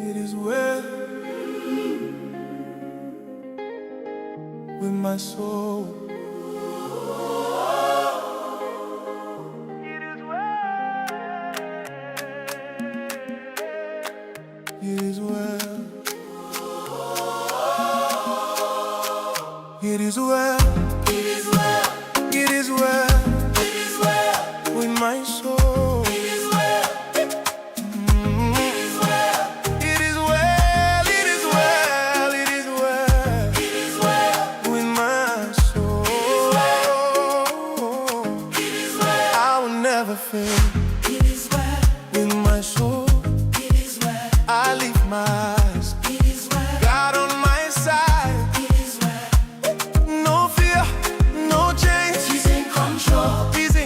It is well with my soul. It is well. It is well. It is well. It is well It is well. with my soul. It is well. It is well. It is well. It is well. It is well It is well. with my soul. It is well. I will never fail.